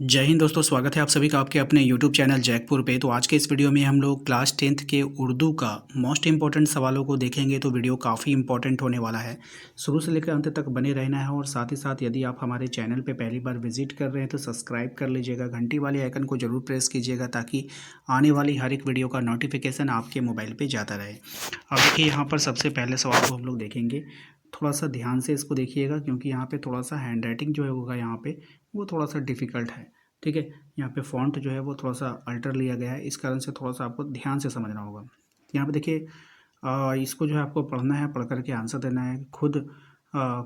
जय हिंद दोस्तों, स्वागत है आप सभी का आपके अपने यूट्यूब चैनल जैकपुर पे। तो आज के इस वीडियो में हम लोग क्लास 10th के उर्दू का मोस्ट इंपॉर्टेंट सवालों को देखेंगे। तो वीडियो काफ़ी इंपॉर्टेंट होने वाला है, शुरू से लेकर अंत तक बने रहना है। और साथ ही साथ यदि आप हमारे चैनल पे पहली बार विजिट कर रहे हैं तो सब्सक्राइब कर लीजिएगा, घंटी वाले आइकन को जरूर प्रेस कीजिएगा ताकि आने वाली हर एक वीडियो का नोटिफिकेशन आपके मोबाइल पर जाता रहे। अब देखिए, यहाँ पर सबसे पहले सवाल को हम लोग देखेंगे। थोड़ा सा ध्यान से इसको देखिएगा क्योंकि यहाँ पे थोड़ा सा हैंड राइटिंग जो है होगा यहाँ पे वो थोड़ा सा डिफ़िकल्ट है। ठीक है, यहाँ पे फ़ॉन्ट जो है वो थोड़ा सा अल्टर लिया गया है, इस कारण से थोड़ा सा आपको ध्यान से समझना होगा। यहाँ पे देखिए, इसको जो है आपको पढ़ना है, पढ़ कर के आंसर देना है।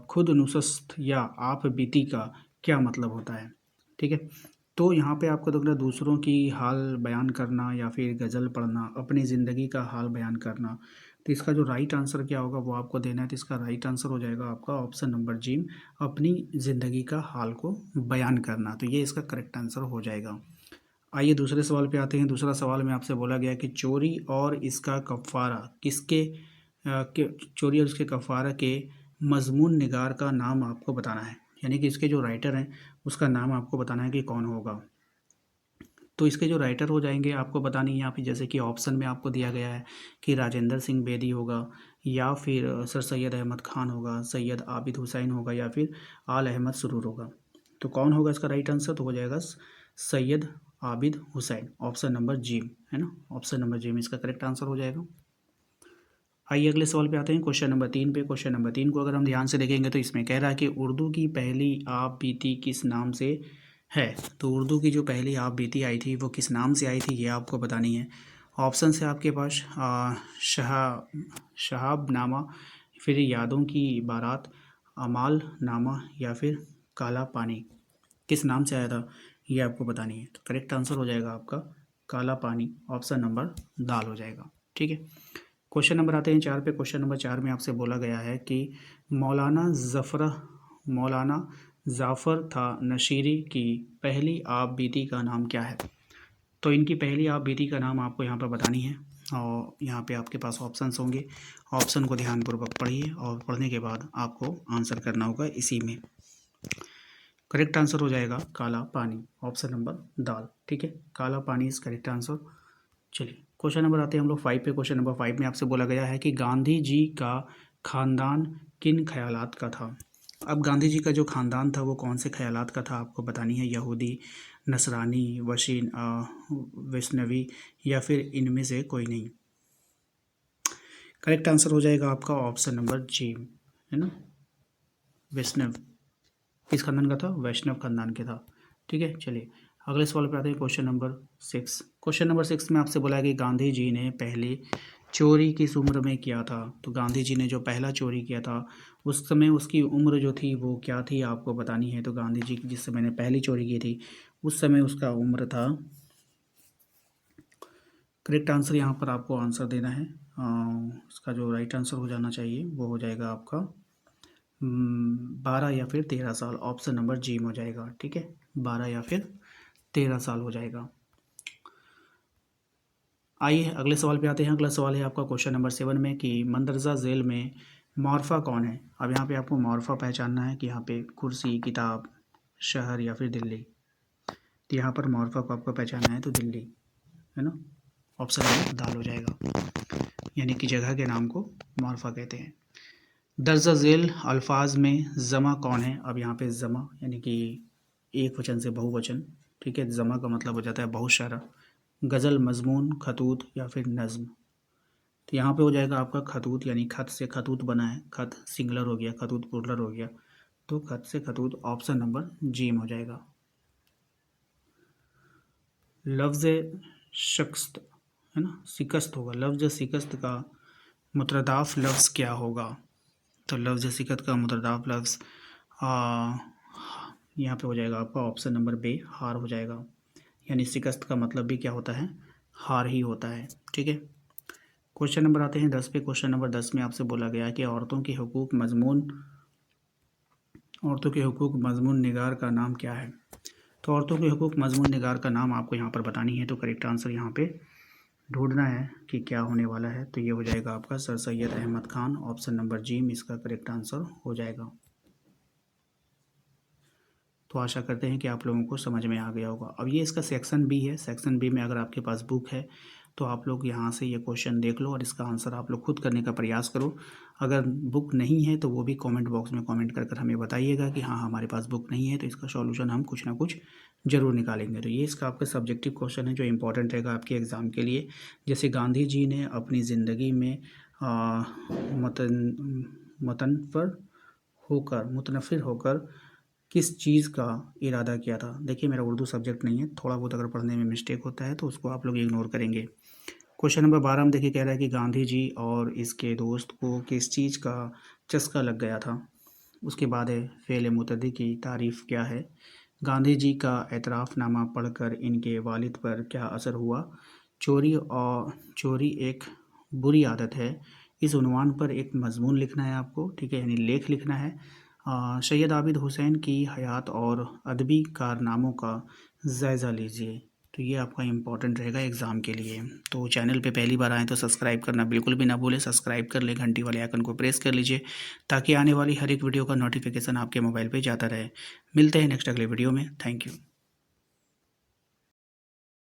खुद नुशस्त या आप बीती का क्या मतलब होता है। ठीक है, तो यहाँ पे आपको देखना, दूसरों की हाल बयान करना या फिर गज़ल पढ़ना, अपनी ज़िंदगी का हाल बयान करना। तो इसका जो राइट आंसर क्या होगा वो आपको देना है। तो इसका राइट आंसर हो जाएगा आपका ऑप्शन नंबर जी, अपनी ज़िंदगी का हाल को बयान करना। तो ये इसका करेक्ट आंसर हो जाएगा। आइए दूसरे सवाल पे आते हैं। दूसरा सवाल में आपसे बोला गया कि चोरी और इसका कफ़ारा चोरी और इसके कफ़ारा के मज़मून निगार का नाम आपको बताना है। यानी कि इसके जो राइटर हैं उसका नाम आपको बताना है कि कौन होगा। तो इसके जो राइटर हो जाएंगे आपको बतानी है यहाँ पे, जैसे कि ऑप्शन में आपको दिया गया है कि राजेंद्र सिंह बेदी होगा, या फिर सर सैयद अहमद ख़ान होगा, सैयद आबिद हुसैन होगा, या फिर आल अहमद सुरूर होगा। तो कौन होगा इसका राइट आंसर? तो हो जाएगा सैयद आबिद हुसैन, ऑप्शन नंबर जी, है ना। ऑप्शन नंबर जी में इसका करेक्ट आंसर हो जाएगा। आइए अगले सवाल पे आते हैं, क्वेश्चन नंबर 3 पे। क्वेश्चन नंबर 3 को अगर हम ध्यान से देखेंगे तो इसमें कह रहा है कि उर्दू की पहली आप बीती किस नाम से है। तो उर्दू की जो पहली आप बीती आई थी वो किस नाम से आई थी, ये आपको बतानी है। ऑप्शन से आपके पास शहाब नामा, फिर यादों की बारात, अमाल नामा, या फिर काला पानी। किस नाम से आया था ये आपको बतानी है। तो करेक्ट आंसर हो जाएगा आपका काला पानी, ऑप्शन नंबर दाल हो जाएगा। ठीक है, क्वेश्चन नंबर आते हैं 4 पे। क्वेश्चन नंबर 4 में आपसे बोला गया है कि मौलाना जाफ़र था नशीरी की पहली आप बीती का नाम क्या है। तो इनकी पहली आप बीती का नाम आपको यहाँ पर बतानी है, और यहाँ पे आपके पास ऑप्शंस होंगे। ऑप्शन को ध्यानपूर्वक पढ़िए और पढ़ने के बाद आपको आंसर करना होगा इसी में। करेक्ट आंसर हो जाएगा काला पानी, ऑप्शन नंबर दाल। ठीक है, काला पानी इज़ करेक्ट आंसर। चलिए क्वेश्चन नंबर आते हैं हम लोग 5 पे। क्वेश्चन नंबर 5 में आपसे बोला गया है कि गांधी जी का खानदान किन ख्यालात का था। अब गांधी जी का जो खानदान था वो कौन से ख्यालात का था आपको बतानी है। यहूदी, नसरानी, वैष्णवी, या फिर इनमें से कोई नहीं। करेक्ट आंसर हो जाएगा आपका ऑप्शन नंबर जी, है ना, वैष्णव। किस खानदान का था? वैष्णव खानदान के था। ठीक है, चलिए अगले सवाल पर आते हैं, क्वेश्चन नंबर 6। क्वेश्चन नंबर 6 में आपसे बोला है कि गांधी जी ने पहले चोरी किस उम्र में किया था। तो गांधी जी ने जो पहला चोरी किया था उस समय उसकी उम्र जो थी वो क्या थी आपको बतानी है। तो गांधी जी की जिस समय ने पहली चोरी की थी उस समय उसका उम्र था, करेक्ट आंसर यहाँ पर आपको आंसर देना है। इसका जो राइट आंसर हो जाना चाहिए वो हो जाएगा आपका 12 या फिर 13 साल, ऑप्शन नंबर जी में हो जाएगा। ठीक है, 12 या फिर 13 साल हो जाएगा। आइए अगले सवाल पे आते हैं। अगला सवाल है आपका क्वेश्चन नंबर 7 में कि मंदरजा झेल में मौरफा कौन है। अब यहाँ पे आपको मौरफा पहचानना है कि यहाँ पे कुर्सी, किताब, शहर, या फिर दिल्ली। तो यहाँ पर मौरफा को आपको पहचानना है तो दिल्ली, है ना, ऑप्शन नंबर दाल हो जाएगा। यानी कि जगह के नाम को मौरफा कहते हैं। दर्जा झेल अल्फाज में ज़मा कौन है। अब यहाँ पे ज़मा यानी कि एक वचन से बहुवचन। ठीक है, ज़मा का मतलब हो जाता है बहुत सारा। गज़ल, मजमून, खतूत, या फिर नज़्म। तो यहाँ पे हो जाएगा आपका खतूत, यानी खत से खतूत बना है। खत सिंगुलर हो गया, खतूत प्लूरल हो गया, तो खत से खतूत, ऑप्शन नंबर जी में हो जाएगा। लफ्ज़ शिकस्त, है ना, शिकस्त होगा। लफ्ज़ शिकस्त का मुतरदाफ़ लफ्ज़ क्या होगा। तो लफ्ज़ शिकस्त का मुतरदाफ़ लफ्ज़ यहाँ पे हो जाएगा आपका ऑप्शन नंबर बे, हार हो जाएगा। यानी शिकस्त का मतलब भी क्या होता है, हार ही होता है। ठीक है, क्वेश्चन नंबर आते हैं 10 पे। क्वेश्चन नंबर 10 में आपसे बोला गया है कि औरतों के हुकूक मजमून निगार का नाम क्या है। तो औरतों के हुकूक मजमून निगार का नाम आपको यहाँ पर बतानी है। तो करेक्ट आंसर यहाँ पे ढूंढना है कि क्या होने वाला है। तो ये हो जाएगा आपका sir Syed Ahmad Khan, option number G में इसका करेक्ट आंसर हो जाएगा। तो आशा करते हैं कि आप लोगों को समझ में आ गया होगा। अब ये इसका सेक्शन बी है। सेक्शन बी में अगर आपके पास बुक है तो आप लोग यहाँ से ये क्वेश्चन देख लो और इसका आंसर आप लोग खुद करने का प्रयास करो। अगर बुक नहीं है तो वो भी कमेंट बॉक्स में कमेंट कर कर हमें बताइएगा कि हाँ हमारे पास बुक नहीं है, तो इसका सॉल्यूशन हम कुछ ना कुछ ज़रूर निकालेंगे। तो ये इसका आपका सब्जेक्टिव क्वेश्चन है जो इंपॉर्टेंट रहेगा आपके एग्ज़ाम के लिए। जैसे गांधी जी ने अपनी ज़िंदगी में मुतनफ़िर होकर किस चीज़ का इरादा किया था। देखिए मेरा उर्दू सब्जेक्ट नहीं है, थोड़ा बहुत अगर पढ़ने में मिस्टेक होता है तो उसको आप लोग इग्नोर करेंगे। क्वेश्चन नंबर 12 में देखिए कह रहा है कि गांधी जी और इसके दोस्त को किस चीज़ का चस्का लग गया था। उसके बाद है फ़ेल मुतअद्दी की तारीफ़ क्या है। गांधी जी का एतराफ़नामा पढ़कर इनके वालिद पर क्या असर हुआ। चोरी एक बुरी आदत है। इस उन्वान पर एक मज़मून लिखना है आपको, ठीक है, यानी लेख लिखना है। सैयद आबिद हुसैन की हयात और अदबी कारनामों का जायज़ा लीजिए। तो ये आपका इम्पोर्टेंट रहेगा एग्ज़ाम के लिए। तो चैनल पे पहली बार आएँ तो सब्सक्राइब करना बिल्कुल भी ना भूलें। सब्सक्राइब कर लें, घंटी वाले आइकन को प्रेस कर लीजिए ताकि आने वाली हर एक वीडियो का नोटिफिकेशन आपके मोबाइल पे जाता रहे। मिलते हैं नेक्स्ट अगले वीडियो में। Thank you.